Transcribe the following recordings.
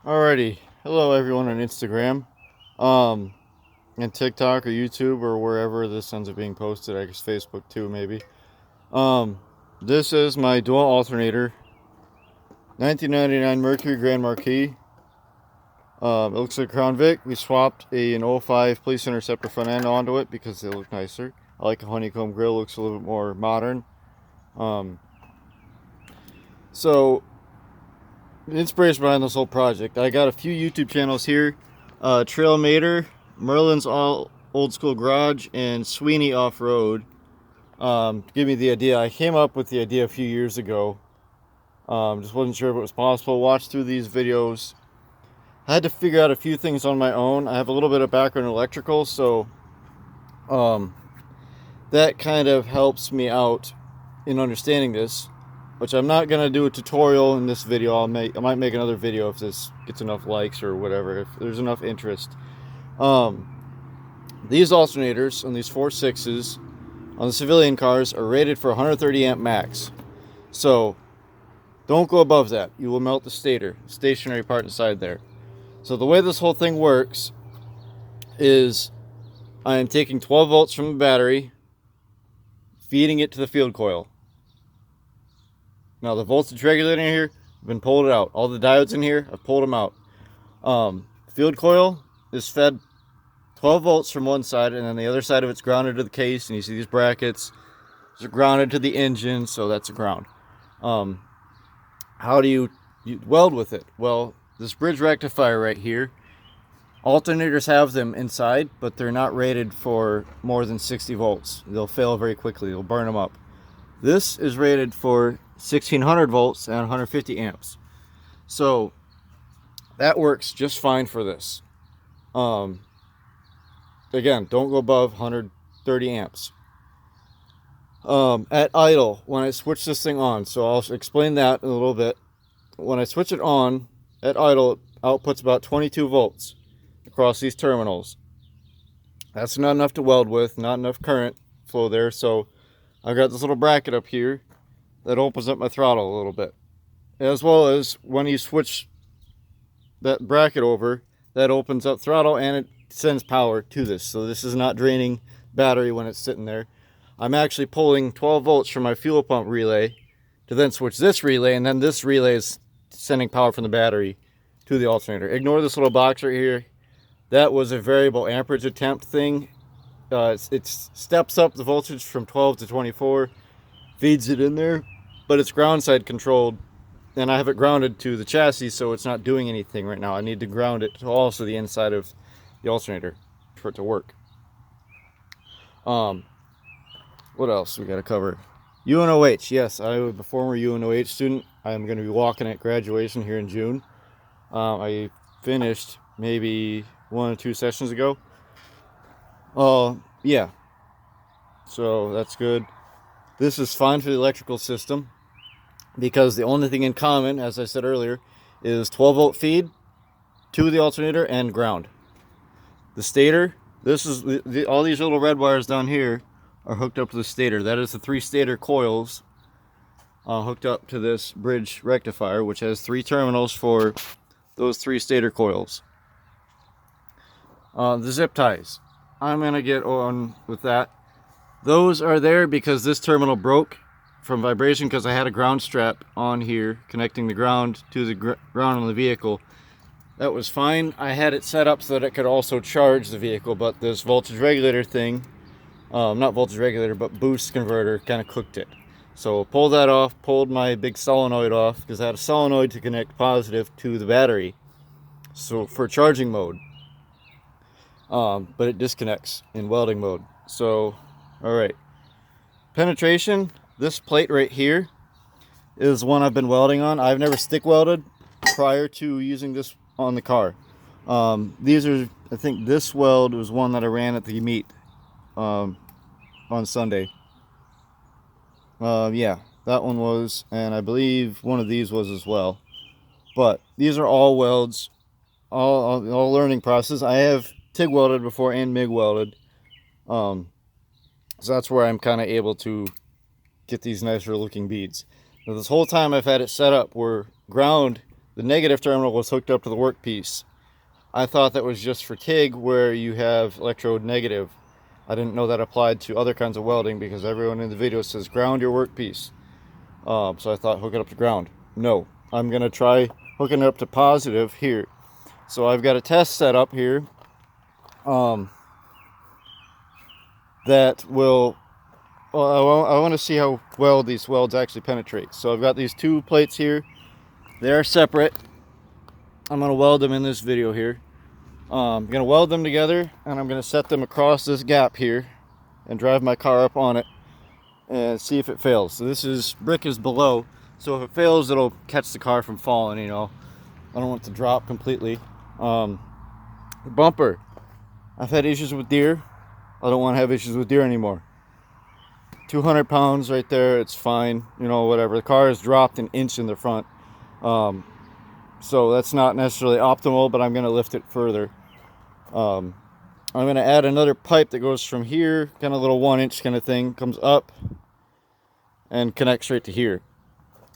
Alrighty, hello everyone on Instagram, and TikTok or YouTube or wherever this ends up being posted. I guess Facebook too, maybe. Um, this is my dual alternator, 1999 Mercury Grand Marquis. It looks like Crown Vic. We swapped an '05 Police Interceptor front end onto it because they look nicer. I like a honeycomb grill; looks a little bit more modern. Um, so the inspiration behind this whole project, I got a few YouTube channels here. Trailmater, Merlin's Old School Garage, and Sweeney Off Road. Give me the idea. I came up with the idea a few years ago. Just wasn't sure if it was possible. Watched through these videos. I had to figure out a few things on my own. I have a little bit of background in electrical, so that kind of helps me out in understanding this. Which I'm not gonna do a tutorial in this video. I might make another video if this gets enough likes or whatever, if there's enough interest. These alternators on these 4.6s on the civilian cars are rated for 130 amp max. So don't go above that. You will melt the stationary part inside there. So the way this whole thing works is I am taking 12 volts from the battery, feeding it to the field coil. Now the voltage regulator in here, I've been pulled it out. All the diodes in here, I've pulled them out. Field coil is fed 12 volts from one side, and then the other side of it's grounded to the case. And you see these brackets, they're grounded to the engine, so that's a ground. How do you weld with it? Well, this bridge rectifier right here, alternators have them inside, but they're not rated for more than 60 volts. They'll fail very quickly. They'll burn them up. This is rated for 1600 volts and 150 amps. So that works just fine for this. Again, don't go above 130 amps. At idle, when I switch this thing on, so I'll explain that in a little bit. When I switch it on, at idle, it outputs about 22 volts across these terminals. That's not enough to weld with, not enough current flow there, so I've got this little bracket up here that opens up my throttle a little bit. As well as when you switch that bracket over, that opens up throttle and it sends power to this. So this is not draining battery when it's sitting there. I'm actually pulling 12 volts from my fuel pump relay to then switch this relay, and then this relay is sending power from the battery to the alternator. Ignore this little box right here. That was a variable amperage attempt thing. It steps up the voltage from 12 to 24, feeds it in there, but it's ground side controlled, and I have it grounded to the chassis, so it's not doing anything right now. I need to ground it to also the inside of the alternator for it to work. What else we got to cover? UNOH, yes, I was a former UNOH student. I'm going to be walking at graduation here in June. I finished maybe 1 or 2 sessions ago. Yeah, so that's good. This is fine for the electrical system because the only thing in common, as I said earlier, is 12 volt feed to the alternator and ground. The stator, this is all these little red wires down here are hooked up to the stator. That is the 3 stator coils hooked up to this bridge rectifier, which has 3 terminals for those 3 stator coils. The zip ties, I'm gonna get on with that. Those are there because this terminal broke from vibration because I had a ground strap on here connecting the ground to the ground on the vehicle. That was fine. I had it set up so that it could also charge the vehicle, but this voltage regulator thing, not voltage regulator, but boost converter kind of cooked it. So pulled that off, pulled my big solenoid off because I had a solenoid to connect positive to the battery. So for charging mode. But it disconnects in welding mode. So, all right. Penetration, this plate right here is one I've been welding on. I've never stick welded prior to using this on the car. These are, I think this weld was one that I ran at the meet on Sunday. Yeah, that one was, and I believe one of these was as well. But these are all welds, all learning process. I have TIG welded before and MIG welded. So that's where I'm kind of able to get these nicer looking beads. Now, this whole time I've had it set up where ground The negative terminal was hooked up to the workpiece. I thought that was just for TIG, where you have electrode negative. I didn't know that applied to other kinds of welding, because everyone in the video says ground your workpiece. So I thought hook it up to ground. No, I'm gonna try hooking it up to positive here. So I've got a test set up here that will, well, I want to see how well these welds actually penetrate. So I've got these two plates here. They are separate. I'm going to weld them in this video here. I'm going to weld them together, and I'm going to set them across this gap here and drive my car up on it and see if it fails. So this is, brick is below, so if it fails, it'll catch the car from falling, you know. I don't want it to drop completely. The bumper, I've had issues with deer. I don't want to have issues with deer anymore. 200 pounds right there, it's fine, you know, whatever. The car has dropped an inch in the front, so that's not necessarily optimal, but I'm going to lift it further. I'm going to add another pipe that goes from here, kind of a little 1-inch kind of thing, comes up and connects right to here,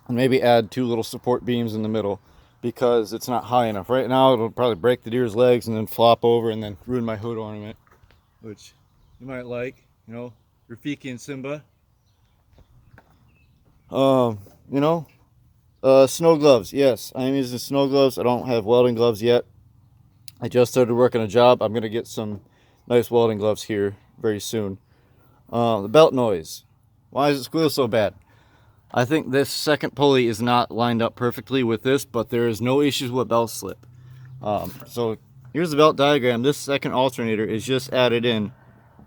and maybe add 2 little support beams in the middle, because it's not high enough. Right now it'll probably break the deer's legs and then flop over and then ruin my hood ornament, which you might like, you know, Rafiki and Simba. You know, snow gloves. Yes, I'm using snow gloves. I don't have welding gloves yet. I just started working a job. I'm gonna get some nice welding gloves here very soon. The belt noise. Why does it squeal so bad? I think this second pulley is not lined up perfectly with this, but there is no issues with belt slip. So here's the belt diagram. This second alternator is just added in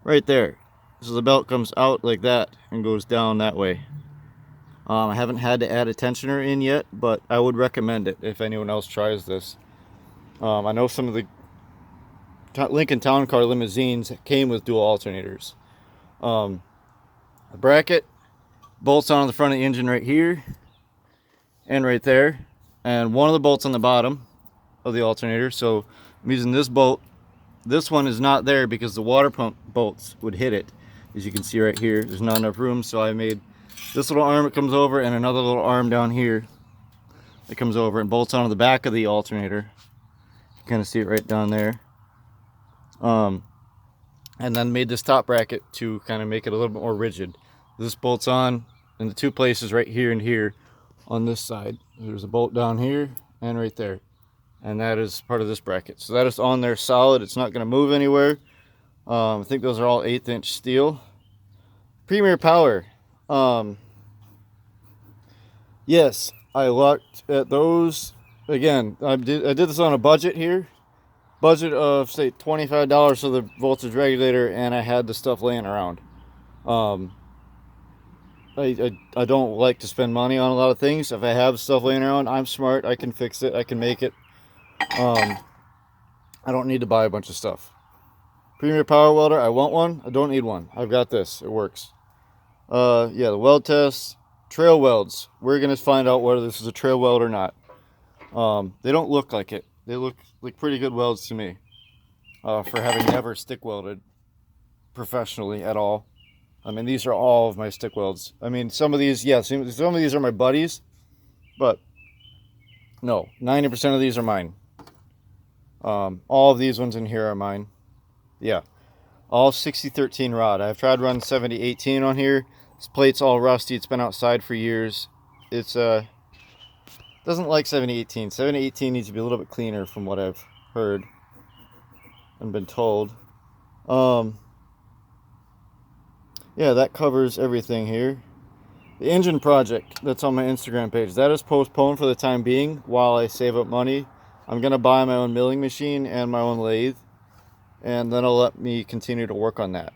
right there. So the belt comes out like that and goes down that way. I haven't had to add a tensioner in yet, but I would recommend it if anyone else tries this. I know some of the Lincoln Town Car limousines came with dual alternators. The bracket bolts on the front of the engine right here and right there, and one of the bolts on the bottom of the alternator. So I'm using this bolt. This one is not there because the water pump bolts would hit it. As you can see right here, there's not enough room, so I made this little arm that comes over and another little arm down here that comes over and bolts onto the back of the alternator. You kind of see it right down there. And then made this top bracket to kind of make it a little bit more rigid. This bolts on in the 2 places right here and here on this side. There's a bolt down here and right there, and that is part of this bracket. So that is on there solid. It's not going to move anywhere. I think those are all 1/8-inch steel. Premier Power. Yes, I looked at those. Again, I did this on a budget here. Budget of, say, $25 for the voltage regulator, and I had the stuff laying around. I don't like to spend money on a lot of things. If I have stuff laying around, I'm smart. I can fix it. I can make it. I don't need to buy a bunch of stuff. Premier Power Welder. I want one. I don't need one. I've got this. It works. Yeah, the weld test. Trail welds. We're going to find out whether this is a trail weld or not. They don't look like it. They look like pretty good welds to me. For having never stick welded professionally at all. I mean, these are all of my stick welds. I mean, some of these, yes, some of these are my buddies, but no, 90% of these are mine. All of these ones in here are mine. Yeah, all 6013 rod. I've tried running 7018 on here. This plate's all rusty. It's been outside for years. It's doesn't like 7018. 7018 needs to be a little bit cleaner from what I've heard and been told. Yeah, that covers everything here. The engine project that's on my Instagram page, that is postponed for the time being while I save up money. I'm going to buy my own milling machine and my own lathe, and then it'll let me continue to work on that.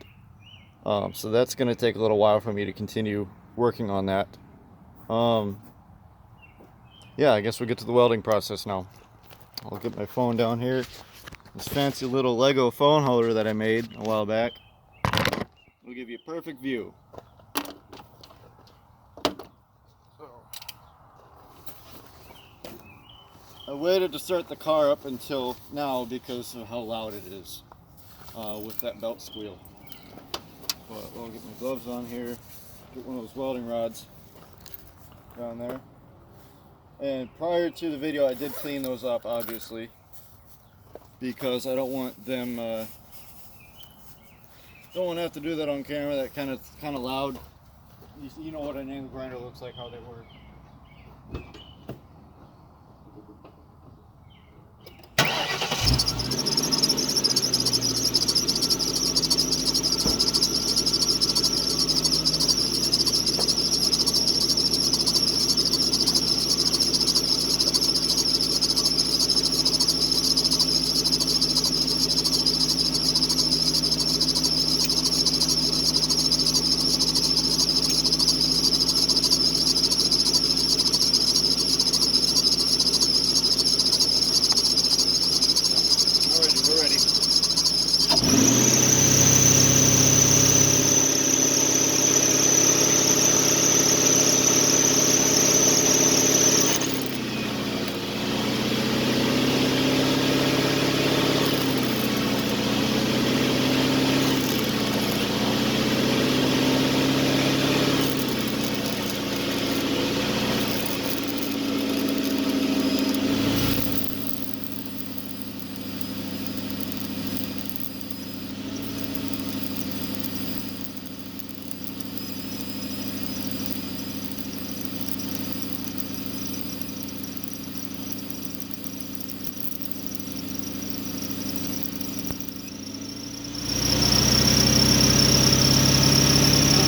So that's going to take a little while for me to continue working on that. Yeah, I guess we'll get to the welding process now. I'll get my phone down here. This fancy little Lego phone holder that I made a while back. It'll give you a perfect view. I waited to start the car up until now because of how loud it is with that belt squeal. But I'll get my gloves on here, get one of those welding rods down there. And prior to the video, I did clean those up, obviously, because I don't want them. Don't want to have to do that on camera. That kind of loud. You know what an angle grinder looks like, how they work. We're ready.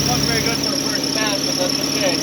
Not very good for the first pass, but that's okay.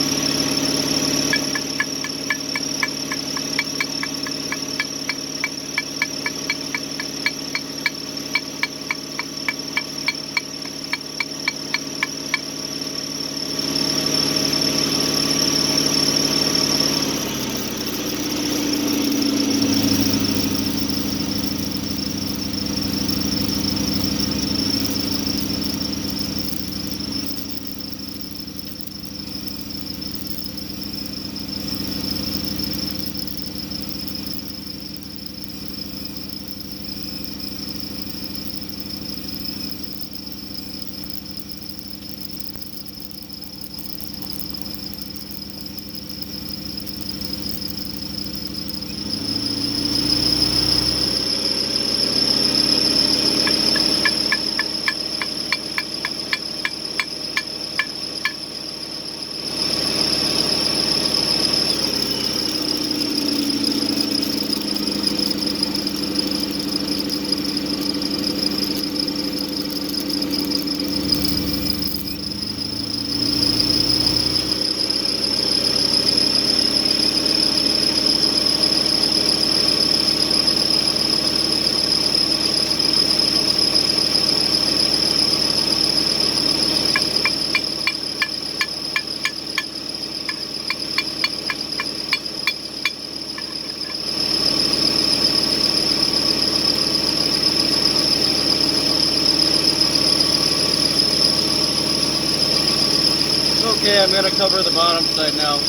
Okay, I'm going to cover the bottom side now.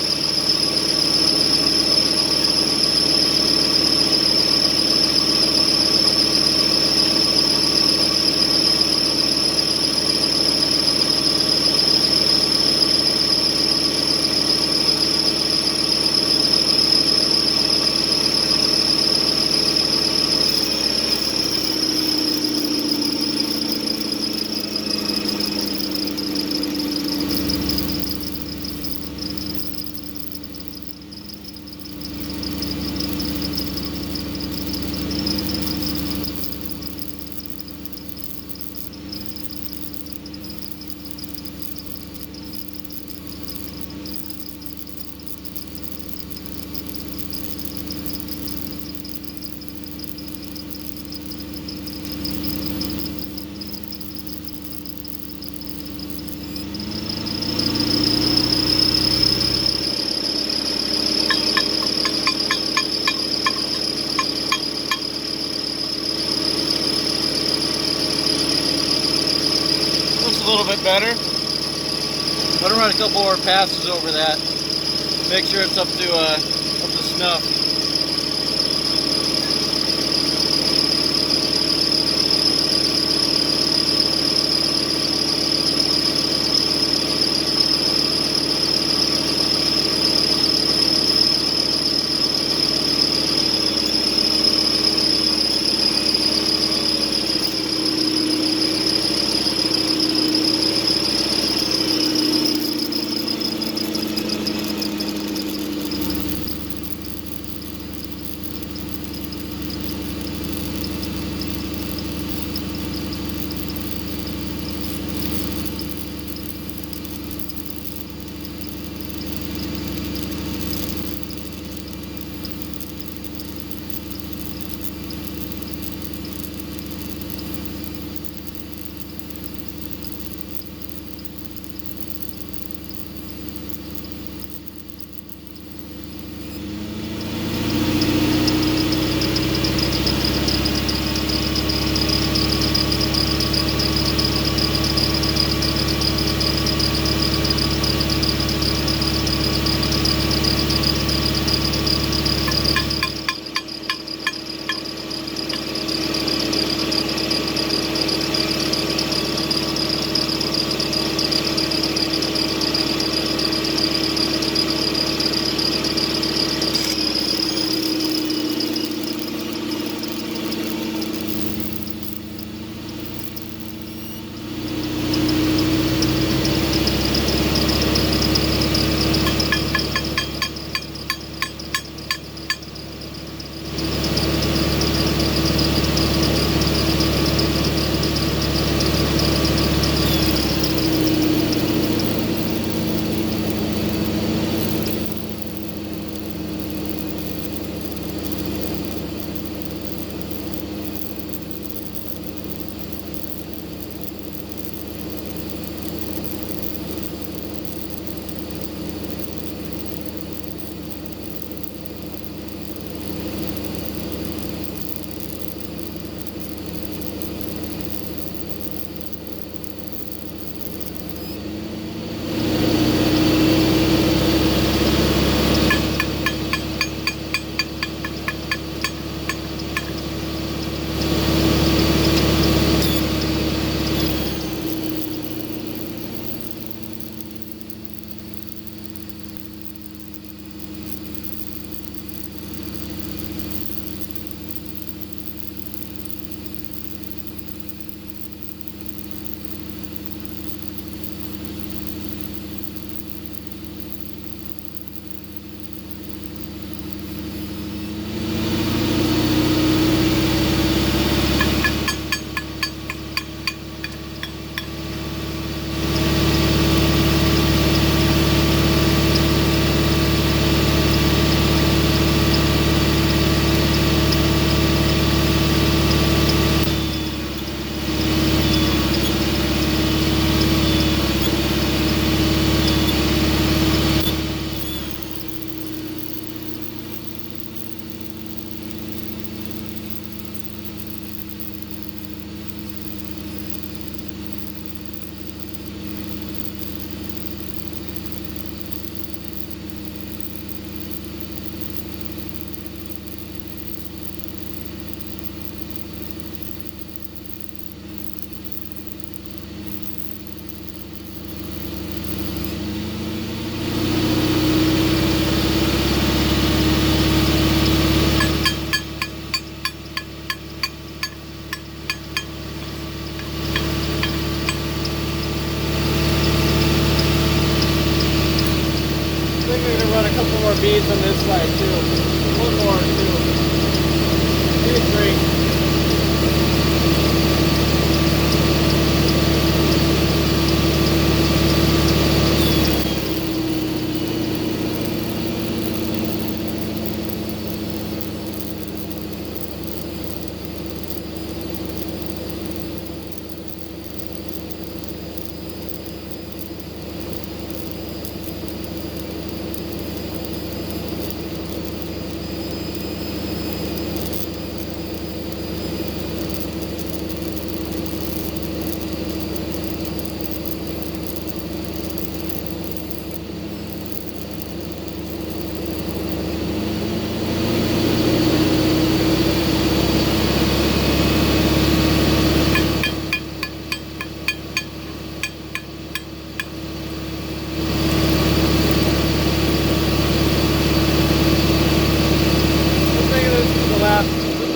A little bit better. I'm gonna run a couple more passes over that. Make sure it's up to snuff.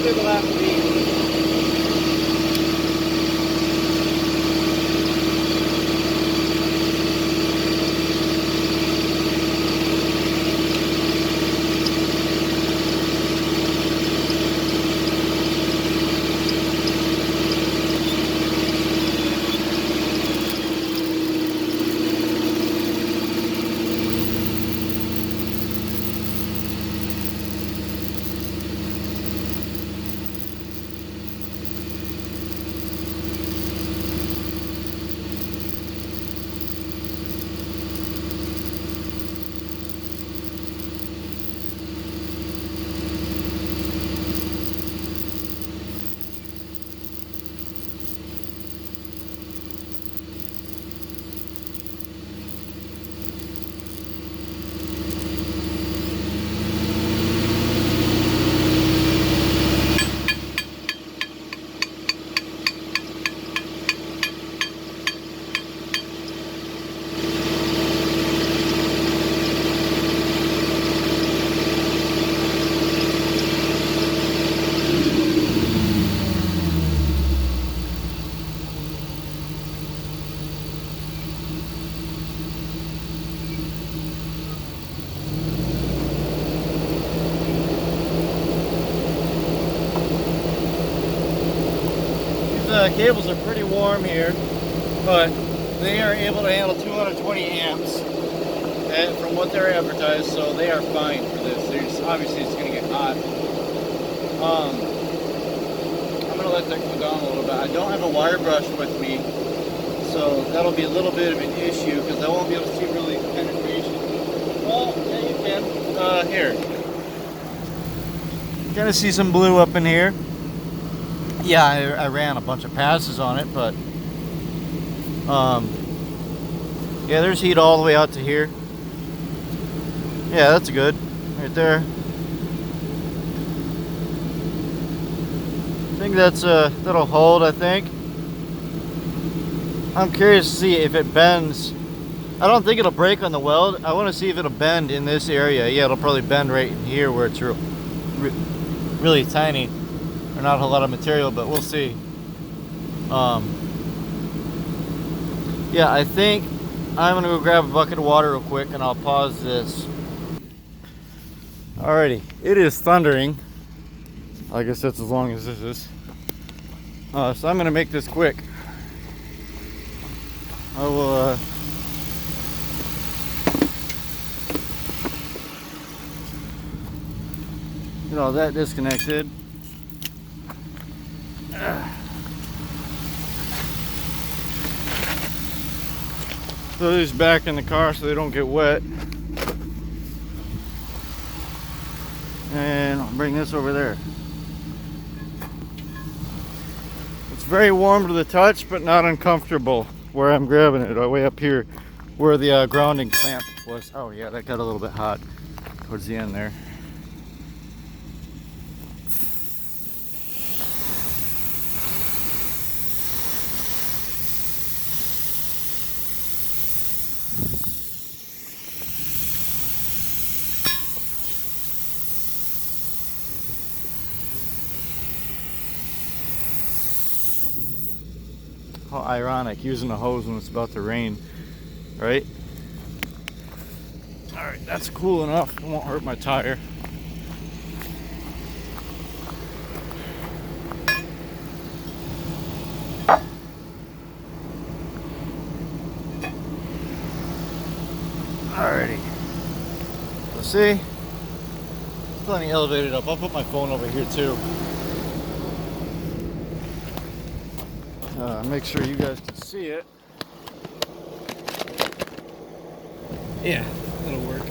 big will have to be. Cables are pretty warm here, but they are able to handle 220 amps from what they're advertised, so they are fine for this. Obviously it's going to get hot. I'm going to let that cool down a little bit. I don't have a wire brush with me, so that'll be a little bit of an issue because I won't be able to see really penetration. Well, yeah, you can. Here. You kind of see some blue up in here. Yeah, I ran a bunch of passes on it, but yeah, there's heat all the way out to here. Yeah, that's good right there. I think that's that'll hold, I think. I'm curious to see if it bends. I don't think it'll break on the weld. I want to see if it'll bend in this area. Yeah, it'll probably bend right in here where it's really tiny. Or not a lot of material, but we'll see. Yeah, I think I'm gonna go grab a bucket of water real quick and I'll pause this. Alrighty, it is thundering. I guess that's as long as this is. So I'm gonna make this quick. I will get all that disconnected. Throw these back in the car so they don't get wet. And I'll bring this over there. It's very warm to the touch, but not uncomfortable where I'm grabbing it, way up here where the grounding clamp was. Oh yeah, that got a little bit hot towards the end there. How ironic, using a hose when it's about to rain, right? Alright, that's cool enough. It won't hurt my tire. Alrighty. Let's see. Plenty elevated up. I'll put my phone over here too. Make sure you guys can see it. Yeah, that'll work.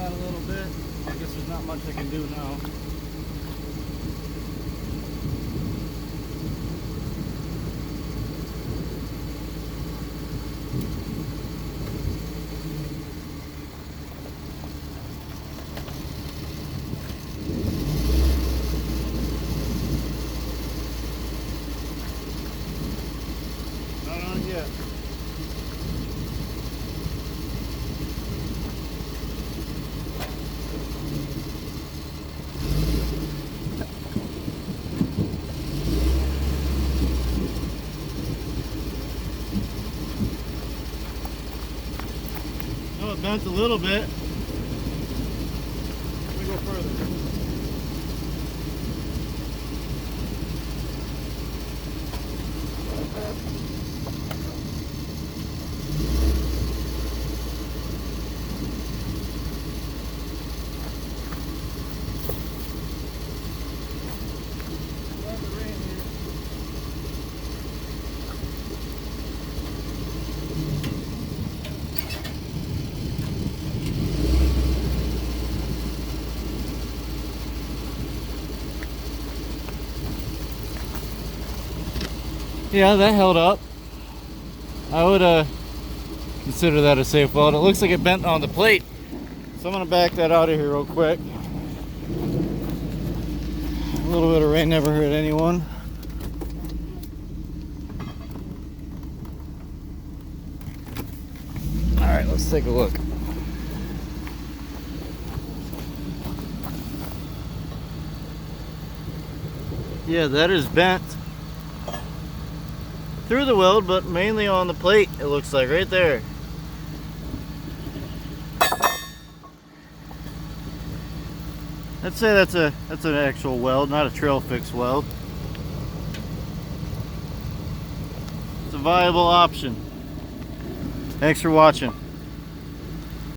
that a little bit. I guess there's not much I can do now. Not on yet. Oh, it bent a little bit. Let me go further. Yeah, that held up. I would consider that a safe weld. It looks like it bent on the plate, so I'm gonna back that out of here real quick. A little bit of rain never hurt anyone. All right, let's take a look. Yeah, that is bent through the weld, but mainly on the plate, it looks like, right there. I'd say that's an actual weld, not a trail fix weld. It's a viable option. Thanks for watching.